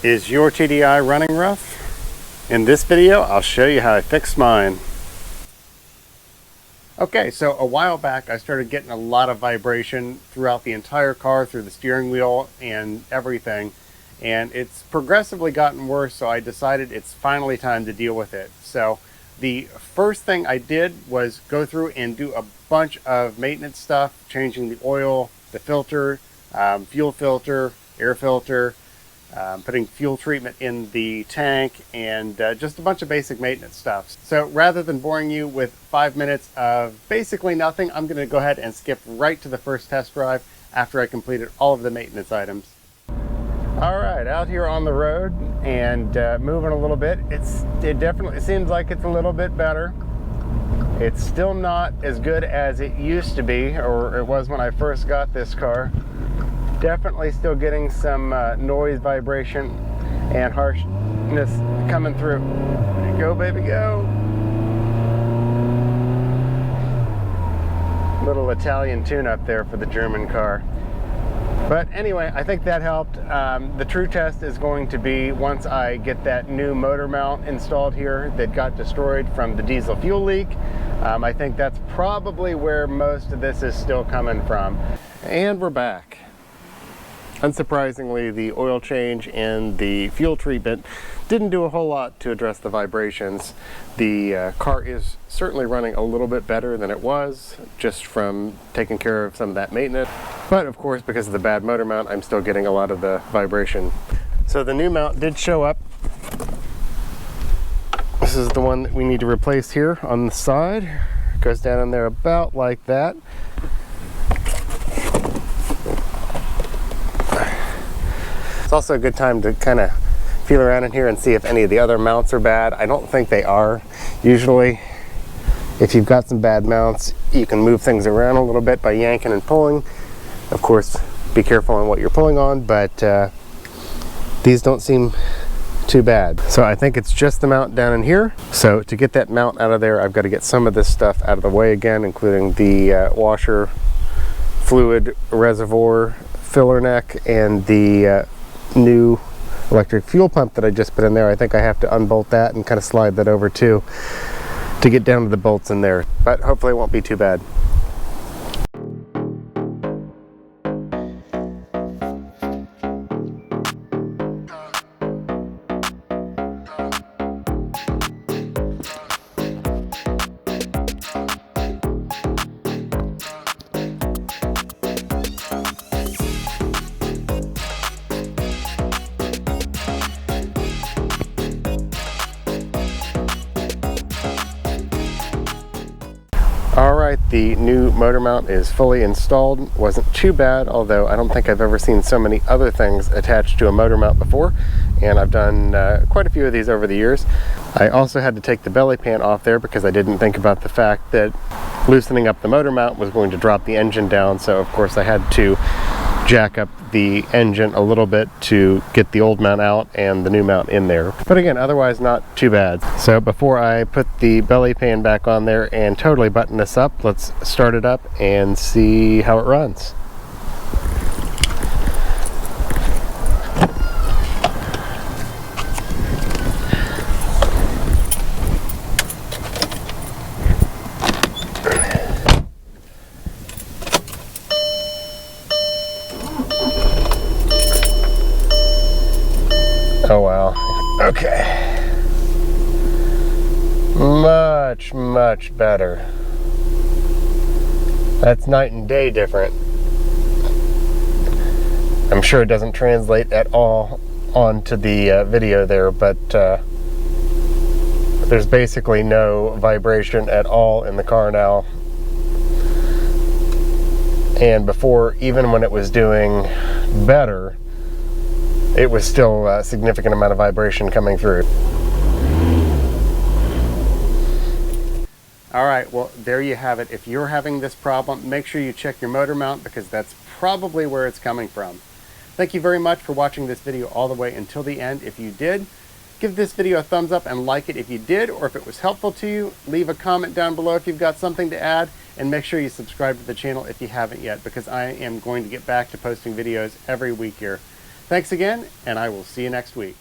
Is your TDI running rough? In this video, I'll show you how I fixed mine. Okay, so a while back I started getting a lot of vibration throughout the entire car, through the steering wheel and everything. And it's progressively gotten worse, so I decided it's finally time to deal with it. So the first thing I did was go through and do a bunch of maintenance stuff, changing the oil, the filter, fuel filter, air filter, putting fuel treatment in the tank, and just a bunch of basic maintenance stuff. So rather than boring you with 5 minutes of basically nothing, I'm going to go ahead and skip right to the first test drive after I completed all of the maintenance items. All right, out here on the road and moving a little bit. It definitely seems like it's a little bit better. It's still not as good as it used to be, or it was when I first got this car. Definitely still getting some noise, vibration, and harshness coming through. Go, baby, go. Little Italian tune-up there for the German car. But anyway, I think that helped. The true test is going to be once I get that new motor mount installed here that got destroyed from the diesel fuel leak. I think that's probably where most of this is still coming from. And we're back. Unsurprisingly, the oil change and the fuel treatment didn't do a whole lot to address the vibrations. The car is certainly running a little bit better than it was, just from taking care of some of that maintenance. But of course, because of the bad motor mount, I'm still getting a lot of the vibration. So the new mount did show up. This is the one that we need to replace here on the side. It goes down in there about like that. It's also a good time to kind of feel around in here and see if any of the other mounts are bad. I don't think they are. Usually, if you've got some bad mounts, you can move things around a little bit by yanking and pulling. Of course, be careful on what you're pulling on, but these don't seem too bad. So I think it's just the mount down in here. So to get that mount out of there, I've got to get some of this stuff out of the way again, including the washer, fluid reservoir, filler neck, and the new electric fuel pump that I just put in there. I think I have to unbolt that and kind of slide that over too to get down to the bolts in there, but hopefully it won't be too bad. Alright, the new motor mount is fully installed. Wasn't too bad, although I don't think I've ever seen so many other things attached to a motor mount before, and I've done quite a few of these over the years. I also had to take the belly pan off there because I didn't think about the fact that loosening up the motor mount was going to drop the engine down, so of course I had to jack up the engine a little bit to get the old mount out and the new mount in there. But again, otherwise not too bad. So before I put the belly pan back on there and totally button this up, let's start it up and see how it runs. Oh wow, okay. Much better. That's night and day different. I'm sure it doesn't translate at all onto the video there, but there's basically no vibration at all in the car now. And before, even when it was doing better, it was still a significant amount of vibration coming through. Alright, well there you have it. If you're having this problem, make sure you check your motor mount because that's probably where it's coming from. Thank you very much for watching this video all the way until the end. If you did, give this video a thumbs up and like it if you did, or if it was helpful to you. Leave a comment down below if you've got something to add, and make sure you subscribe to the channel if you haven't yet, because I am going to get back to posting videos every week here. Thanks again, and I will see you next week.